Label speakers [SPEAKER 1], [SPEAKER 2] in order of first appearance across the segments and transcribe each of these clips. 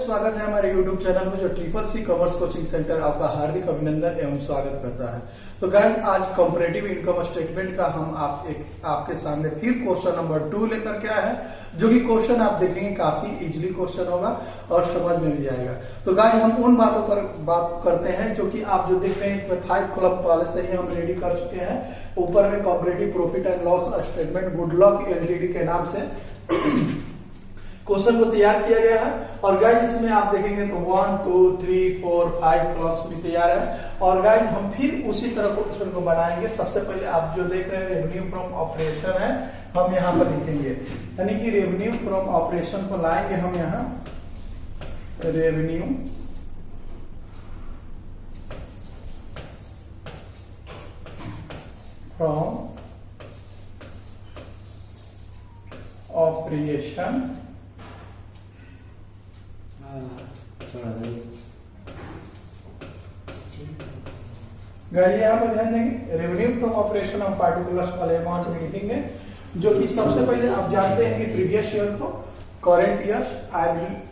[SPEAKER 1] स्वागत है हमारे YouTube चैनल में जो triple C commerce coaching centre आपका हार्दिक अभिनंदन एवं स्वागत करता है। तो गाइस आज कंपैरेटिव इनकम स्टेटमेंट का हम आपके सामने फिर क्वेश्चन नंबर 2 लेकर के आए हैं, जो कि क्वेश्चन आप देखेंगे काफी इजीली क्वेश्चन होगा और समझ में भी आएगा। तो गाइस हम उन बातों पर बात करते हैं जो कि आप जो देख रहे हैं इसमें 5 कॉलम वाले से ही हम रेडी कर चुके हैं। ऊपर में comparative profit and loss statement good luck LTD के नाम से क्वेश्चन को तैयार किया गया है। और गाइज इसमें आप देखेंगे तो 1 2 3 4 5 कॉलम्स भी तैयार है। और गाइज हम फिर उसी तरह क्वेश्चन को बनाएंगे। सबसे पहले आप जो देख रहे हैं रेवेन्यू फ्रॉम ऑपरेशन है, हम यहाँ पर लिखेंगे, यानी कि रेवेन्यू फ्रॉम ऑपरेशन को लाएंगे हम यहाँ रेवेन्यू फ्रॉम ऑपरेशन। गाइस यहाँ पर ध्यान देंगे रेवेन्यू फ्रॉम ऑपरेशन हम पार्टिकुलर्स वाले अमाउंट में लिखेंगे, जो कि सबसे पहले आप जानते हैं कि प्रीवियस ईयर को करंट ईयर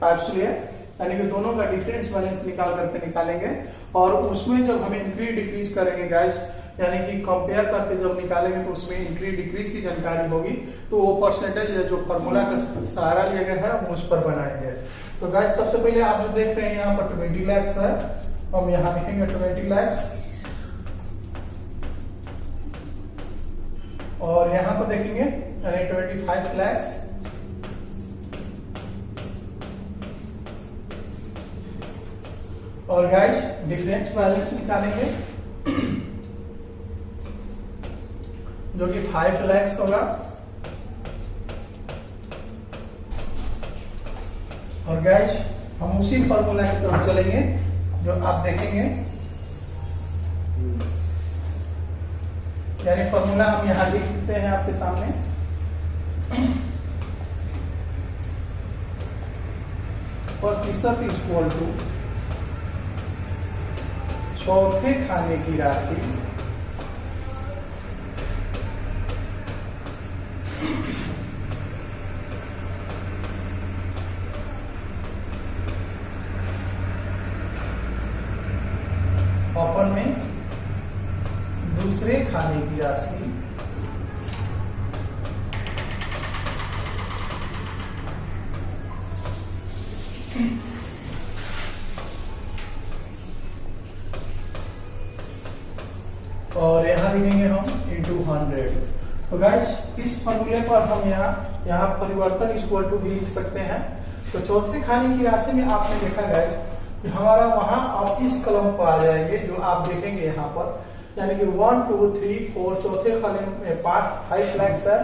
[SPEAKER 1] एब्सोल्यूट यानी कि दोनों का डिफरेंस बैलेंस निकाल करके निकालेंगे। और उसमें जब हम इंक्रीज डिक्रीज करेंगे गाइस, यानी कि कंपेयर करके जब निकालेंगे तो उसमें इंक्रीज डिक्रीज की जानकारी होगी, तो वो परसेंटेज जो फॉर्मूला का सहारा लिया गया है हम उस पर बनाएंगे। तो गाइस सबसे पहले आप जो देख रहे हैं यहाँ पर 20 लाख है, हम यहाँ लिखेंगे 20 लाख। और यहाँ पर देखेंगे 25 लाख। और गाइस डिफरेंस बैलेंस निकालेंगे जो कि 5 लाख होगा। और गाइस हम उसी फॉर्मूला की तरफ चलेंगे जो आप देखेंगे, यानी फॉर्मूला हम यहां लिख देते हैं आपके सामने। प्रतिशत इक्वल टू चौथे खाने की राशि अपन में दूसरे खाने की राशि और यहाँ लिखेंगे हम इंटू 100। तो गाइस इस फॉर्मूले पर हम यहाँ परिवर्तन इक्वल टू भी लिख सकते हैं। तो चौथे खाने की राशि में आपने देखा गाइस कि हमारा वहां आप इस कलम पर आ जाएंगे जो आप देखेंगे यहाँ पर, यानी कि 1 2 3 4 चौथे खाने में 5 लाख है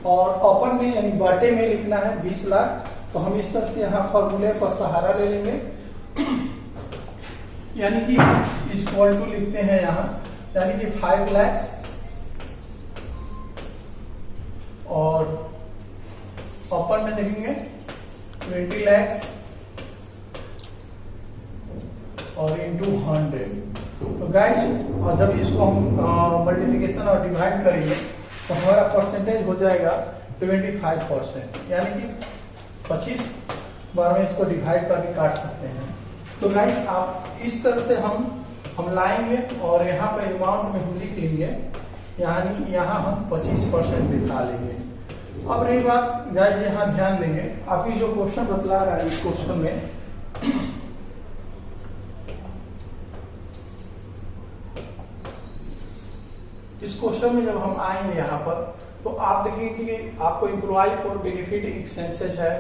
[SPEAKER 1] और अपर में यानी बाटे में लिखना है 20 लाख। तो हम इस तरह से यहाँ फॉर्मूले पर सहारा ले लेंगे, यानी कि इक्वल टू लिखते हैं यहाँ, यानी कि 5 लाख और अपर में देखेंगे 20 लाख और इंटू 100। तो गाइस और जब इसको हम मल्टीप्लिकेशन और डिवाइड करेंगे तो हमारा परसेंटेज हो जाएगा 25%, यानी कि 25 बार में इसको डिवाइड करके काट सकते हैं। तो गाइस आप इस तरह से हम लाएंगे और यहाँ पर अमाउंट में हम लिख लेंगे, यानी यहाँ हम 25% दिखा लेंगे। अब रही बात गाइस यहाँ ध्यान देंगे, आपकी जो क्वेश्चन बतला रहा है इस क्वेश्चन में जब हम आएंगे यहाँ पर तो आप देखेंगे कि आपको एम्प्लॉय फॉर बेनिफिट एक्सपेंसेज है,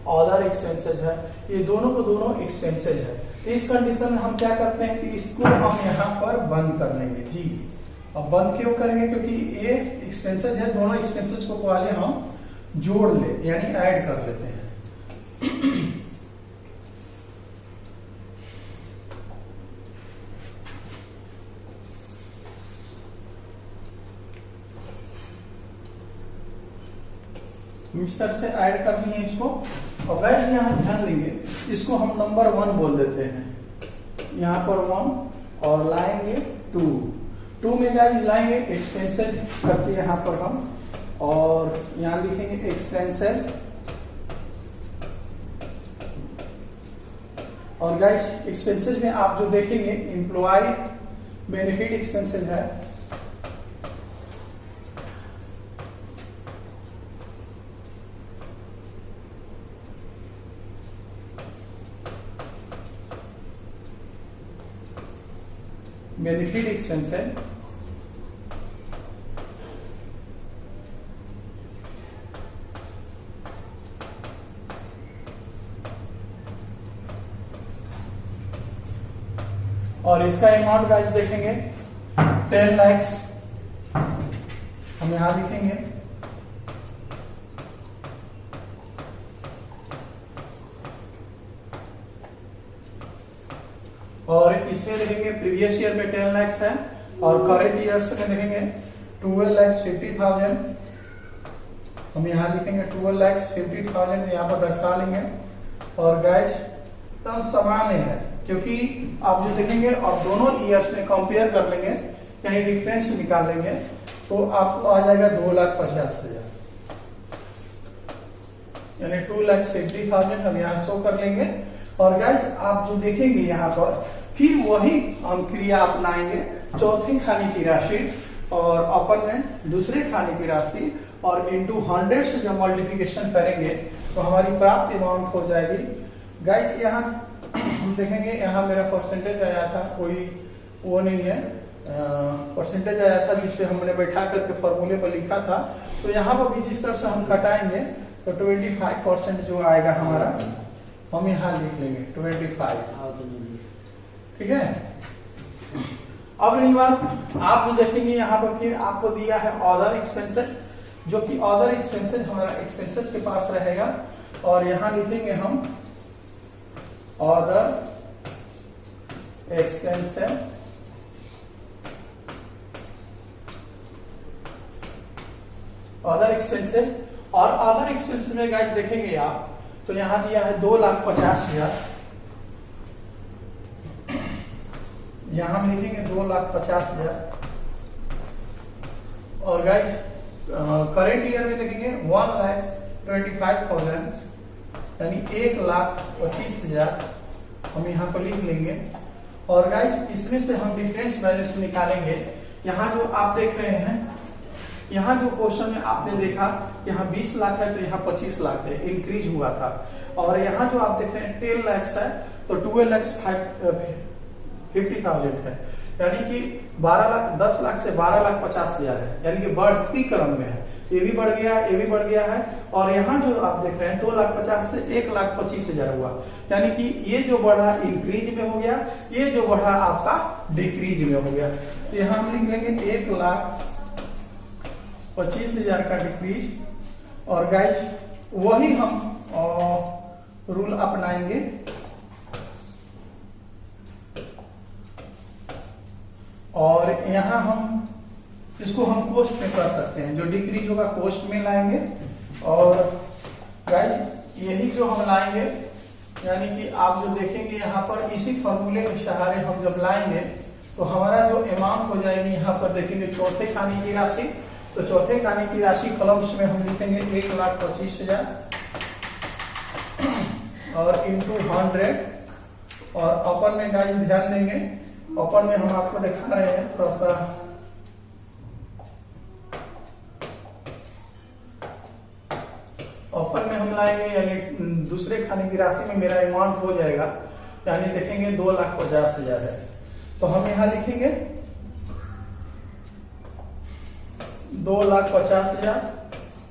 [SPEAKER 1] अदर एक्सपेंसेज है, ये दोनों को दोनों एक्सपेंसेज है। इस कंडीशन में हम क्या करते हैं कि इसको हम यहाँ पर बंद कर लेंगे जी। अब बंद क्यों करेंगे, क्योंकि ये एक्सपेंसेज है, दोनों एक्सपेंसेज को पहले हम जोड़ ले यानी ऐड कर लेते हैं। मिक्सर से ऐड कर लिए इसको। और वैसे यहाँ ध्यान देंगे इसको हम नंबर 1 बोल देते हैं, यहाँ पर 1 और लाएंगे 2 में गाइस लाएंगे एक्सपेंसेज करके यहाँ पर हम, और यहाँ लिखेंगे एक्सपेंसेज और गाइस एक्सपेंसेस में आप जो देखेंगे एम्प्लॉय बेनिफिट एक्सपेंसेस है, बेनिफिट एक्सपेंस है, और इसका अमाउंट गाइस देखेंगे 10 lakhs हम यहां लिखेंगे। और इसमें देखेंगे प्रीवियस ईयर में 10 lakhs है और करंट ईयर्स में देखेंगे 12,50,000 हम यहां लिखेंगे 12,50,000 यहाँ पर दर्शा लेंगे। और गाइस तो समान है क्योंकि आप जो देखेंगे और दोनों ईयर्स में कंपेयर कर लेंगे, कहीं डिफरेंस निकाल लेंगे तो आपको आ जाएगा 2,50,000 यानी 2,50,000 हम यहाँ शो कर लेंगे। और गाइस आप जो देखेंगे यहाँ पर फिर वही हम क्रिया अपनाएंगे, चौथे खाने की राशि और अपन में दूसरे खाने की राशि और इंटू 100 से जब मल्टीप्लिकेशन करेंगे तो हमारी प्राप्त अमाउंट हो जाएगी। गाइस यहाँ हम देखेंगे, यहाँ मेरा परसेंटेज आया था, कोई वो नहीं है, परसेंटेज आया था जिसपे हमने बैठा करके फॉर्मूले पर लिखा था। तो यहाँ पर भी जिस तरह से हम कटाएंगे तो 25% जो आएगा हमारा हम यहाँ लिख लेंगे 25, ठीक है। अब रही बात, आप जो देखेंगे यहाँ पर फिर आपको दिया है अदर एक्सपेंसेस, जो कि अदर एक्सपेंसेस हमारा एक्सपेंसेस के पास रहेगा और यहाँ लिखेंगे हम अदर एक्सपेंस है, अदर एक्सपेंसेस। और अदर एक्सपेंसेस में गाइस देखेंगे आप तो यहां दिया है 2,50,000, यहां हम लिखेंगे 2,50,000। और गाइस करेंट ईयर में देखेंगे 1,25,000 यानी 1,25,000 हम यहाँ पर लिख लेंगे। और गाइस इसमें से हम डिफरेंस बैलेंस निकालेंगे। यहाँ जो आप देख रहे हैं, यहाँ जो क्वेश्चन में आपने देखा यहाँ 20 लाख है तो यहाँ 25 लाख है, इंक्रीज हुआ था। और यहाँ जो आप देख रहे हैं 10 lakhs है तो 12,50,000 है, यानी कि 10 लाख से 12,50,000 है, यानी कि बढ़ती क्रम में है। ये भी बढ़ गया, ये भी बढ़ गया है। और यहाँ जो आप देख रहे हैं 2,50,000 से 1,25,000 हुआ, यानी कि ये जो बढ़ा इंक्रीज में हो गया, ये जो बढ़ा आपका डिक्रीज में हो गया। तो यहाँ हम लिख लेंगे 1,25,000 का डिक्रीज। और गाइस वही हम रूल अपनाएंगे, और यहाँ हम इसको हम कोस्ट में कर सकते हैं, जो डिक्रीज होगा कोस्ट में लाएंगे। और गाइस यही जो हम लाएंगे, यानी कि आप जो देखेंगे यहाँ पर इसी फॉर्मूले के सहारे हम जब लाएंगे तो हमारा जो अमाउंट हो जाएगी, यहाँ पर देखेंगे चौथे खाने की राशि। तो चौथे खाने की राशि कॉलम्स में हम लिखेंगे 1,25,000 और इंटू 100। और अपर में गाइस ध्यान देंगे, अपर में हम आपको दिखा रहे हैं थोड़ा सा, अपर में हम लाएंगे यानी दूसरे खाने की राशि में मेरा अमाउंट हो जाएगा, यानी देखेंगे 2,50,000 है। तो हम यहाँ लिखेंगे 2,50,000।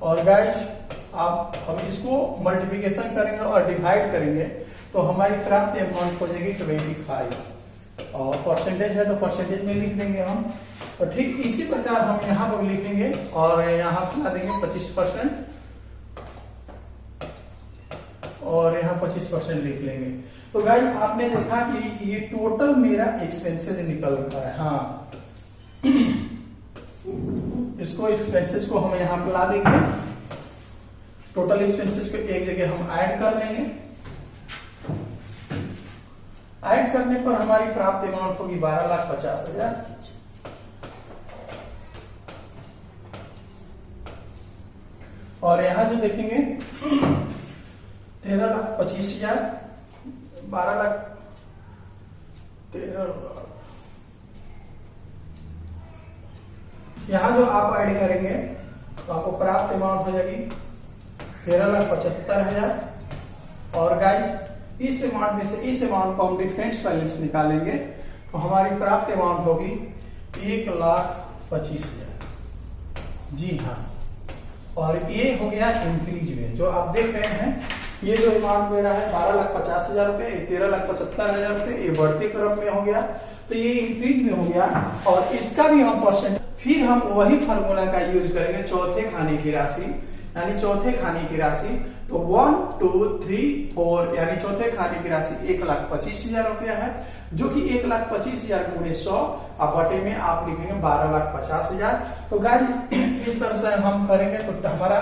[SPEAKER 1] और गाइस आप हम इसको मल्टीप्लिकेशन करेंगे और डिवाइड करेंगे तो हमारी प्राप्त अमाउंट हो जाएगी 25। और परसेंटेज है तो परसेंटेज में लिख देंगे हम। तो ठीक इसी प्रकार हम यहाँ पर लिखेंगे और यहाँ बता देंगे 25% और यहाँ 25% लिख लेंगे। तो गाइस आपने देखा कि ये टोटल मेरा एक्सपेंसेस निकल रहा है। हाँ, इसको एक्सपेंसेस को हम यहाँ पर ला देंगे, टोटल एक्सपेंसेस को एक जगह हम ऐड कर लेंगे। ऐड करने पर हमारी प्राप्त अमाउंट होगी 12,50,000। और यहां जो देखेंगे 13,25,000, 12 लाख यहाँ जो आप ऐड करेंगे तो आपको प्राप्त अमाउंट हो जाएगी 13,75,000। और गाइस इस अमाउंट में से इस अमाउंट को हम डिफरेंस बैलेंस निकालेंगे तो हमारी प्राप्त अमाउंट होगी 1,25,000। जी हाँ, और ये हो गया इंक्रीज में। जो आप देख रहे हैं ये जो अमाउंट मेरा है 12,50,000 रुपए, 13,75,000 रुपए, ये बढ़ते क्रम में हो गया, तो ये इंक्रीज में हो गया। और इसका भी हम परसेंट, फिर हम वही फार्मूला का यूज करेंगे चौथे खाने की राशि, यानी चौथे खाने की राशि। तो 1 2 3 4 यानी चौथे खाने की राशि 1,25,000 रुपया है, जो कि 1,25,000 गुणे 100 और बटे में आप लिखेंगे 12,50,000। तो गाइस इस तरह से हम करेंगे तो हमारा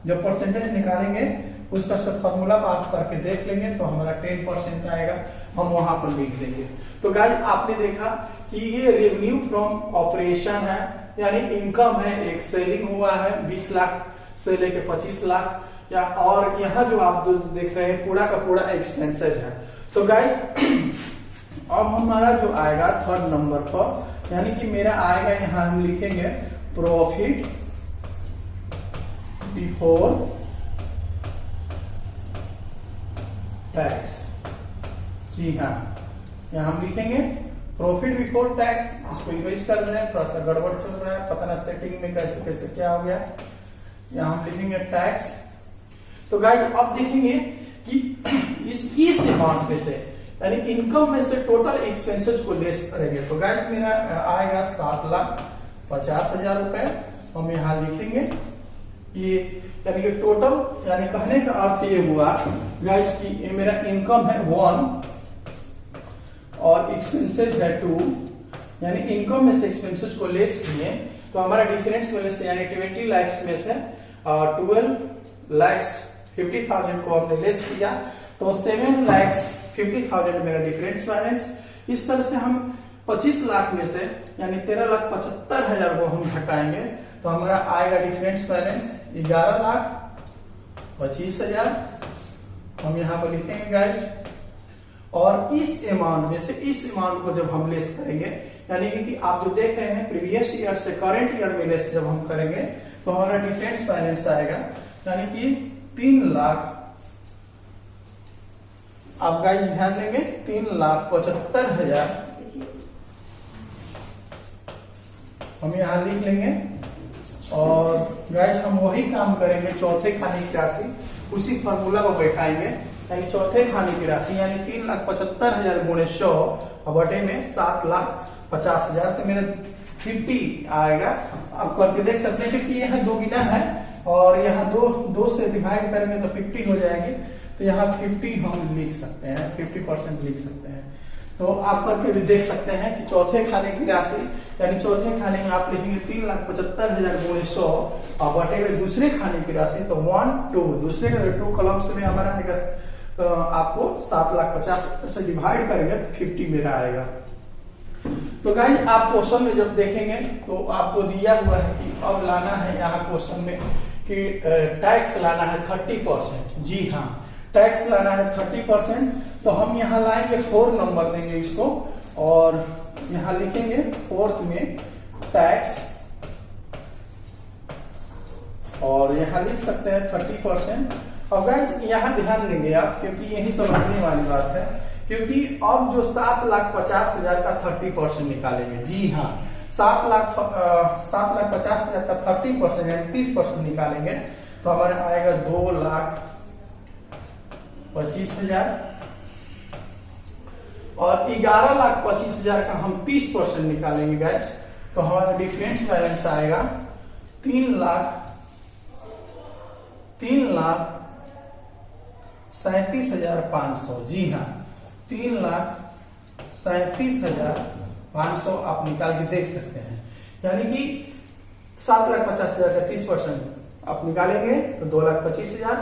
[SPEAKER 1] जो परसेंटेज निकालेंगे उस तरह से फॉर्मूला आप करके देख लेंगे तो हमारा 10% आएगा, हम वहां पर लिख देंगे। तो गाइस आपने देखा कि ये रेवेन्यू फ्रॉम ऑपरेशन है, यानी इनकम है, एक सेलिंग हुआ है 20 लाख से लेके 25 लाख, या और यहाँ जो आप देख रहे हैं पूरा का पूरा एक्सपेंसेस है। तो गाइस अब हमारा जो आएगा थर्ड नंबर पर, यानी कि मेरा आएगा, यहाँ हम लिखेंगे प्रॉफिट बिफोर टैक्स। जी हाँ, यहाँ हम लिखेंगे प्रॉफिट बिफोर टैक्स। इसको इरेज कर रहे हैं, थोड़ा सा गड़बड़ चल रहा है, पता ना सेटिंग में कैसे कैसे क्या हो गया। यहाँ हम लिखेंगे टैक्स। तो गाइस अब देखेंगे कि इस अमाउंट में से, यानी इनकम में से टोटल एक्सपेंसेस को लेस करेंगे। तो गाइस मेरा आएगा 7,50,000 रुपए। हम यहाँ लिखेंगे ये, यानी कि टोटल, यानी कहने का अर्थ ये हुआ गाइस कि ये मेरा इनकम है 1 और एक्सपेंसेस है 2, यानी इनकम में से एक्सपेंसेस को लेस किए तो हमारा डिफरेंस में से, यानी 20 लाख में से 12,50,000 को हमने लेस किया, तो 7,50,000 मेरा डिफरेंस बैलेंस। इस तरह से हम 25 लाख में से, यानी 13,75,000 को हम घटाएंगे तो हमारा आएगा डिफरेंस बैलेंस 11,25,000। हम यहाँ पर लिखेंगे गाइस। और इस अमाउंट में से इस अमाउंट को जब हम लेस करेंगे, यानी कि आप जो देख रहे हैं प्रीवियस ईयर से करंट ईयर में लेस जब हम करेंगे तो हमारा डिफरेंस बैलेंस आएगा, यानी कि 3 लाख। आप गाइस ध्यान देंगे 3,75,000 हम यहाँ लिख लेंगे। और गाइस हम वही काम करेंगे चौथे खाने की राशि, उसी फॉर्मूला को बैठाएंगे, यानी चौथे खाने की राशि यानी 3,75,000 गुणे 100 और बटे में 7,50,000, तो मेरा 50 आएगा। आप करके देख सकते हैं कि यह 2 गुना है और यहाँ 2 से डिवाइड करेंगे तो 50 हो जाएंगे, तो यहाँ 50 हम लिख सकते हैं, 50% लिख सकते हैं। तो आप करके भी देख सकते हैं कि चौथे खाने की राशि, यानी चौथे खाने में आप लिखेंगे 3,75,000 गुणे 100 और बटे में दूसरे खाने की राशि, तो 1 2 दूसरे का 2 कॉलम्स में हमारा आएगा, आपको 7,50,000 से डिवाइड करेंगे तो 50 मेरा आएगा। तो गाइस आप क्वेश्चन में जब देखेंगे तो आपको दिया हुआ है कि अब लाना है यहाँ क्वेश्चन में कि टैक्स लाना है 30%। जी हाँ, टैक्स लाना है 30%। तो हम यहाँ लाएंगे 4 नंबर देंगे इसको और यहाँ लिखेंगे 4th में टैक्स, और यहाँ लिख सकते हैं 30%। और गाइस यहाँ ध्यान देंगे आप, क्योंकि यही समझने वाली बात है, क्योंकि अब जो 7,50,000 का 30% निकालेंगे। जी हाँ, 7,50,000 का 30% यानी 30% निकालेंगे तो हमारे आएगा 2,25,000 और 11,25,000 का हम 30% निकालेंगे गाइस, तो हमारा डिफरेंस बैलेंस आएगा 3,37,500। जी हाँ, 3,37,500 आप निकाल के देख सकते हैं, यानी कि 7,50,000 का 30% आप निकालेंगे तो 2,25,000,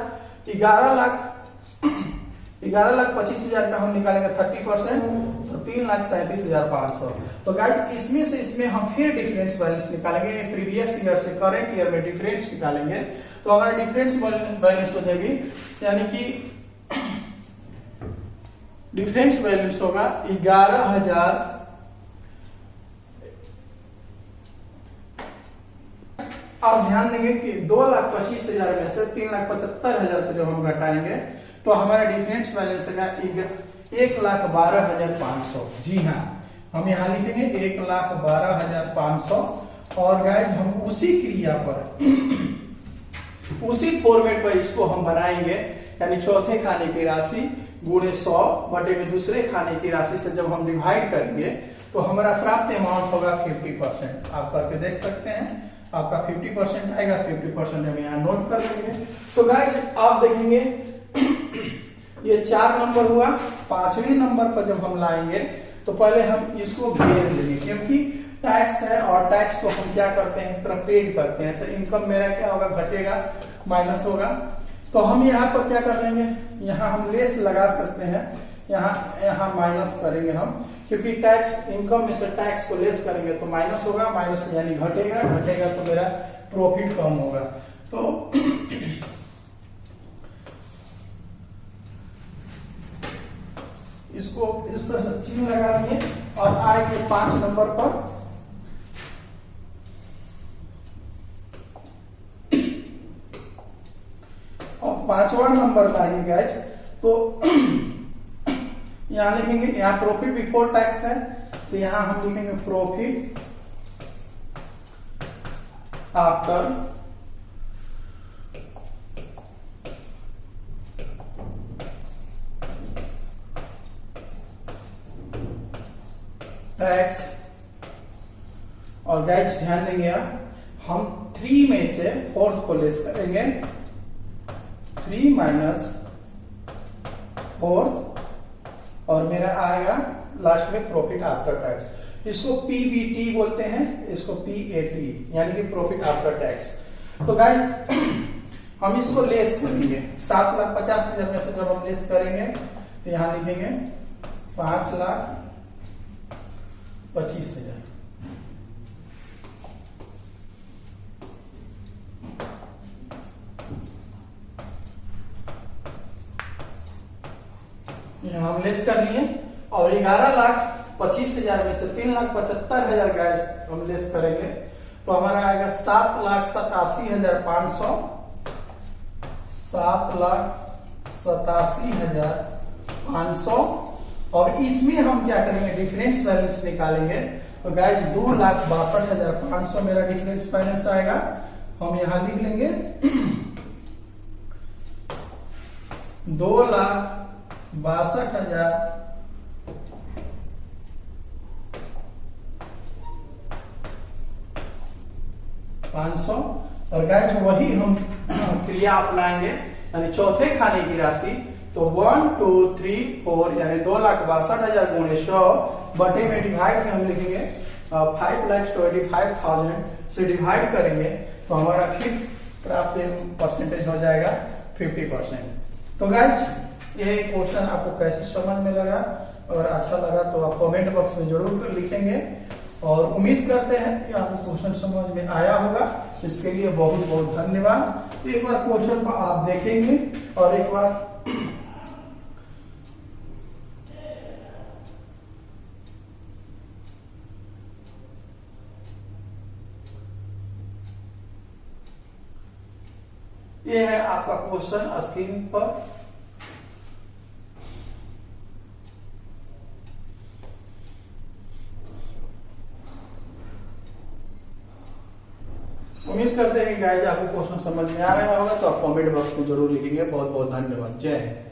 [SPEAKER 1] 11,25,000 का हम निकालेंगे 30% तो 3,37,500। तो गाइस इसमें से इसमें हम फिर डिफरेंस बैलेंस निकालेंगे, प्रीवियस ईयर से करंट ईयर में डिफरेंस निकालेंगे तो हमारा डिफरेंस बैलेंस हो जाएगी, यानी कि डिफरेंस बैलेंस होगा 11,000 आप ध्यान देंगे कि 2,25,000 में से 3,75,000 को जब हम घटाएंगे तो हमारा डिफरेंस बैलेंस का 1,12,500। जी हाँ, हम यहाँ लिखेंगे 1,12,500। और गाइज हम उसी क्रिया पर उसी फॉर्मेट पर इसको हम बनाएंगे, यानी चौथे खाने की राशि गुणे 100 बटे में दूसरे खाने की राशि से जब हम डिवाइड करेंगे तो हमारा प्राप्त अमाउंट होगा 50%। आप करके देख सकते हैं, आपका 50% आएगा। 50% हम यहाँ नोट कर लेंगे। तो गाइज आप देखेंगे ये 4 नंबर हुआ। 5वें नंबर पर जब हम लाएंगे तो पहले हम इसको घेर लेंगे, क्योंकि टैक्स है और टैक्स को हम क्या करते हैं, प्रीपेड करते हैं। तो इनकम मेरा क्या होगा, घटेगा, माइनस होगा। तो हम यहाँ पर क्या कर लेंगे, यहाँ हम लेस लगा सकते हैं, यहाँ माइनस करेंगे हम, क्योंकि टैक्स इनकम में से टैक्स को लेस करेंगे तो माइनस होगा। माइनस यानी घटेगा, घटेगा तो मेरा प्रॉफिट कम होगा। तो इसको इस तरह से चिन्ह लगाएंगे और आएंगे 5 नंबर पर। और 5वां नंबर लाएंगे गाइज तो यहां लिखेंगे, यहाँ प्रॉफिट बिफोर टैक्स है तो यहां हम लिखेंगे प्रॉफिट आफ्टर टैक्स। और गाइस ध्यान देंगे हम 3 में से 4th को लेस करेंगे, 3 माइनस 4th और मेरा आएगा लास्ट में प्रॉफिट आफ्टर टैक्स। इसको पीबीटी बोलते हैं, इसको पीएटी यानी कि प्रॉफिट आफ्टर टैक्स। तो गाइस हम इसको लेस करेंगे 7,50,000 में से जब हम लेस करेंगे तो यहां लिखेंगे 5,25,000। हम लेस कर लिए और 11,25,000 में से 3,75,000 गैस हम लेस करेंगे तो हमारा आएगा 7,87,500। 7,87,500 और इसमें हम क्या करेंगे, डिफरेंस बैलेंस निकालेंगे। तो गैस 2,62,500 मेरा डिफरेंस बैलेंस आएगा। हम यहां लिख लेंगे 2,62,500 और गैस वही हम क्रिया अपनाएंगे, यानी चौथे खाने की राशि। तो 1 2 3 4 यानी 2,62,000 गुणे 100 बटे में डिवाइड में हम लिखेंगे 5,25,000 से डिवाइड करेंगे तो हमारा फिर प्राप्त परसेंटेज हो जाएगा 50%। तो गाइस ये क्वेश्चन आपको कैसे समझ में लगा, अगर अच्छा लगा तो आप कमेंट बॉक्स में जरूर लिखेंगे और उम्मीद करते हैं कि आपको क्वेश्चन समझ में आया होगा। इसके लिए बहुत बहुत धन्यवाद। एक बार क्वेश्चन को आप देखेंगे और एक बार ये है आपका क्वेश्चन स्क्रीन पर। उम्मीद करते हैं गाइस आपको क्वेश्चन समझ में आ रहा होगा, तो आप कमेंट बॉक्स में जरूर लिखेंगे। बहुत बहुत धन्यवाद। जय हिंद।